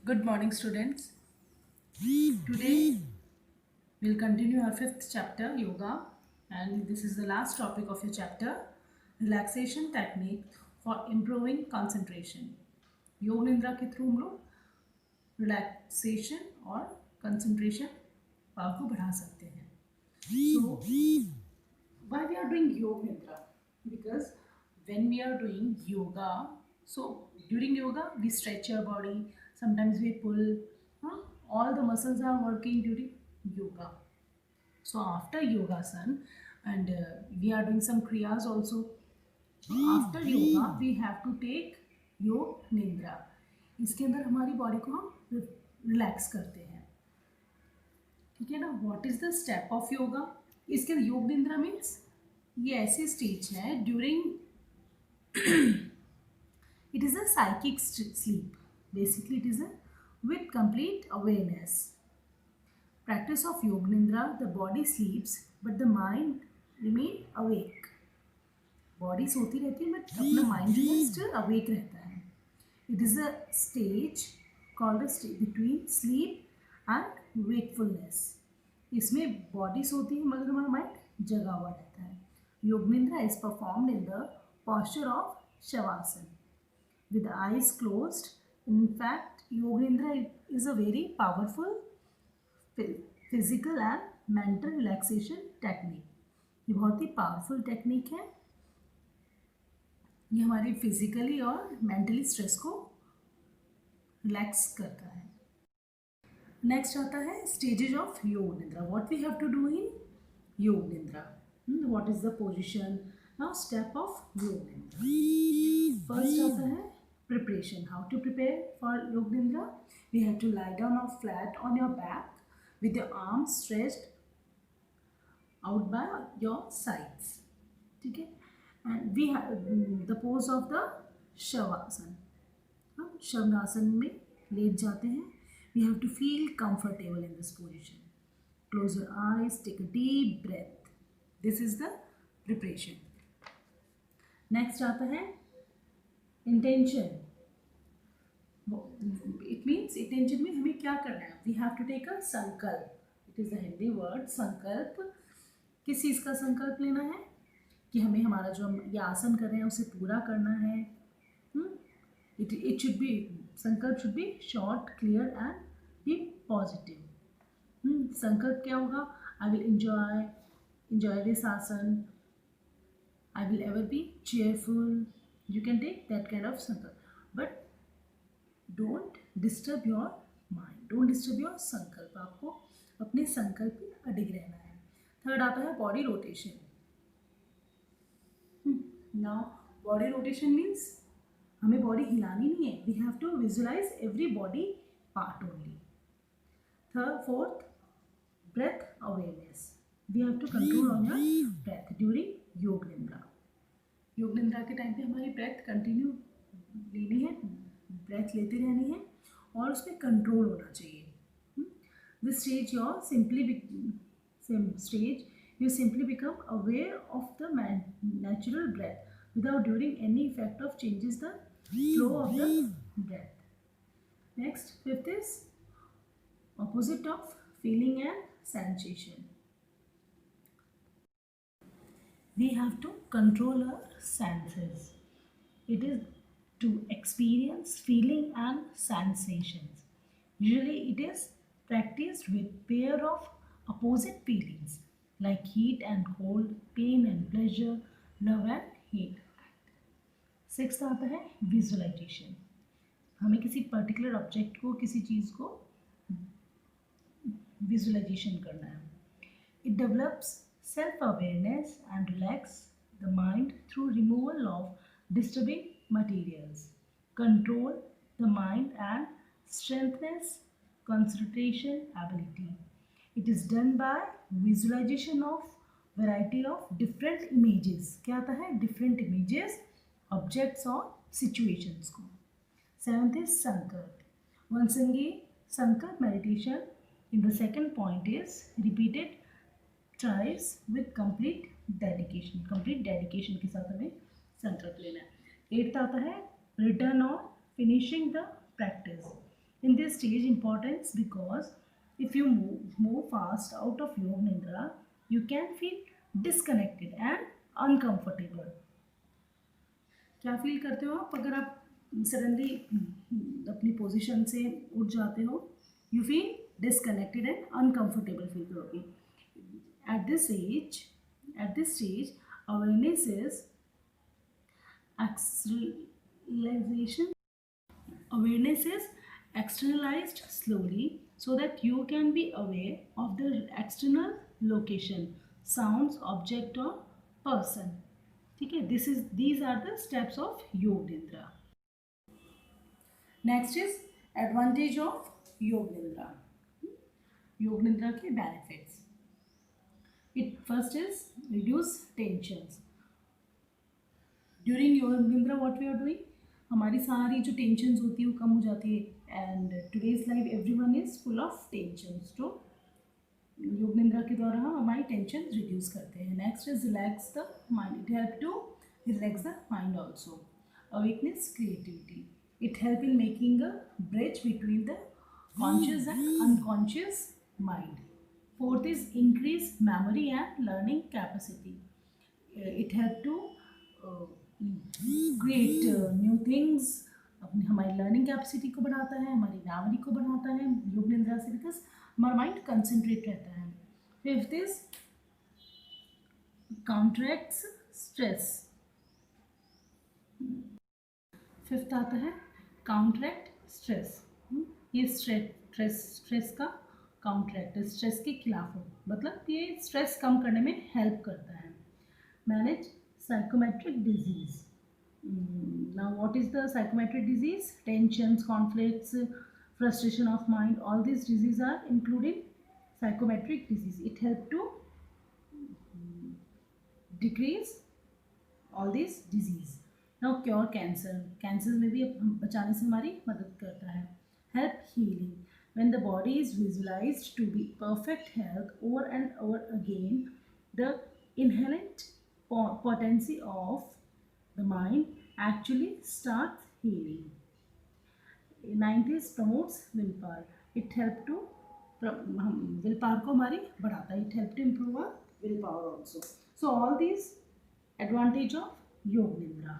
Good morning, students. Today we'll continue our fifth chapter, Yoga, and this is the last topic of your chapter, relaxation technique for improving concentration. योग निद्रा के through हम लोग relaxation और concentration power को बढ़ा सकते हैं. So, why we are doing yoga nidra? Because when we are doing yoga, so during yoga we stretch your body, sometimes we pull, huh? All the muscles are working during yoga. So after yogasan, and we are doing some kriyas also. So after yoga we have to take योग निद्रा. इसके अंदर हमारी body को हम relax करते हैं. ठीक है ना. What is the step of yoga? इसके योग निद्रा मीन्स ये ऐसी स्टेज है during it is a psychic sleep. Basically it is a with complete awareness. Practice of yoga निद्रा, the body स्लीप्स but the mind remain awake. Body सोती रहती है बट अपना माइंड जो है स्टिल अवेक रहता है. It is a stage called a stage between sleep and wakefulness. इसमें बॉडी सोती है मगर हमारा माइंड जगा हुआ रहता है. योग निद्रा is performed in the posture of shavasana with the eyes closed. In fact, योग निद्रा is a very powerful physical and mental relaxation technique. ये बहुत ही पावरफुल टेक्निक है. ये हमारी फिजिकली और मेंटली स्ट्रेस को रिलैक्स करता है. नेक्स्ट आता है stages of yoga nidra. What we have to do in yoga nidra. What is the position. Now step of yoga nidra. First आता है preparation. How to prepare for yoga nidra. We have to lie down और flat on your back with your arms stretched out by your sides. ठीक है. and we have the pose of the shavasana. हम शवनासन में late जाते हैं. we have to feel comfortable in this position. Close your eyes, take a deep breath. This is the preparation. next आता है intention. It means intention में हमें क्या करना है. we have to take a संकल्प. it is the Hindi word संकल्प. किस चीज़ का संकल्प लेना है कि हमें हमारा जो हम ये आसन कर रहे हैं उसे पूरा करना है. it should be संकल्प should be short, clear and be positive. संकल्प क्या होगा. I will enjoy this asan. I will ever be cheerful. You can take that kind of sankalp, but don't disturb your mind. Don't disturb your संकल्प. आपको अपने संकल्प पे अडिग रहना है. थर्ड आता है body rotation. Now body rotation means हमें बॉडी हिलानी नहीं है. We have to visualize every body part only. Fourth breath awareness. We have to control on your breath during योग निद्रा. योग निद्रा के टाइम पे हमारी ब्रेथ कंटिन्यू लेनी है, ब्रेथ लेते रहनी है और उसमें कंट्रोल होना चाहिए. This stage you simply become aware of the natural breath without doing any effect of changes the flow of the breath. Next, fifth is opposite of feeling and sensation. We have to control our senses. It is to experience feeling and sensations. Usually it is practiced with pair of opposite feelings like heat and cold, pain and pleasure, love and hate. Sixth आता है visualisation. हमें किसी particular object को, किसी चीज़ को visualisation करना है. It develops self awareness and relax the mind through removal of disturbing materials, control the mind and strengthness concentration ability. It is done by visualization of variety of different images. क्या आता है. different images, objects और situations को. Seventh is sankalp. Once again, sankalp meditation in the second point is repeated twice with complete dedication. complete dedication के साथ हमें संकल्प लेना है. 8th आता है return on finishing the practice. in this stage importance because if you move fast out of Yoga Nidra, you can feel disconnected and uncomfortable. क्या feel करते हो आप अगर आप सडनली अपनी पोजीशन से उठ जाते हो? You feel disconnected and uncomfortable feel करोगे. At this age, at this stage, awareness is externalization. Awareness is externalized slowly so that you can be aware of the external location, sounds, object or person. ठीक है, these are the steps of योग निद्रा. Next is advantage of yoga निद्रा. योग निद्रा के benefits. It first is reduce tensions. During योग nidra what we are doing, हमारी सारी जो टेंशंस होती है वो कम हो जाती है. And today's life everyone is full of tensions. तो योग निद्रा के द्वारा हम हमारी टेंशन रिड्यूस करते हैं. Next is relax the mind. It help to relax the mind also. Awakeness creativity. It helps in making a bridge between the conscious and unconscious mind. Fourth is increase memory and learning capacity. It helps to create new things. अपनी हमारी learning capacity को बढ़ाता है, हमारी memory को बढ़ाता है योग निद्रा से, बिकॉज हमारा माइंड कंसंट्रेट रहता है. Fifth is counteracts stress. Fifth आता है काउंटरैक्ट स्ट्रेस. ये स्ट्रेस का काउंटरैक्ट, स्ट्रेस के खिलाफ हो, मतलब ये स्ट्रेस कम करने में हेल्प करता है. Manage psychometric disease. Now what is the psychometric disease? Tensions, conflicts, frustration of mind, all these diseases are including psychometric disease. It help to decrease all these disease. Now cure cancer. Cancers में भी बचाने से हमारी मदद करता है. Help healing. When the body is visualized to be perfect health over and over again, the inherent potency of the mind actually starts healing. Ninth is promotes willpower. It help to willpower को हमारी बढ़ाता है. It help to improve our willpower also. So all these advantage of योग निद्रा.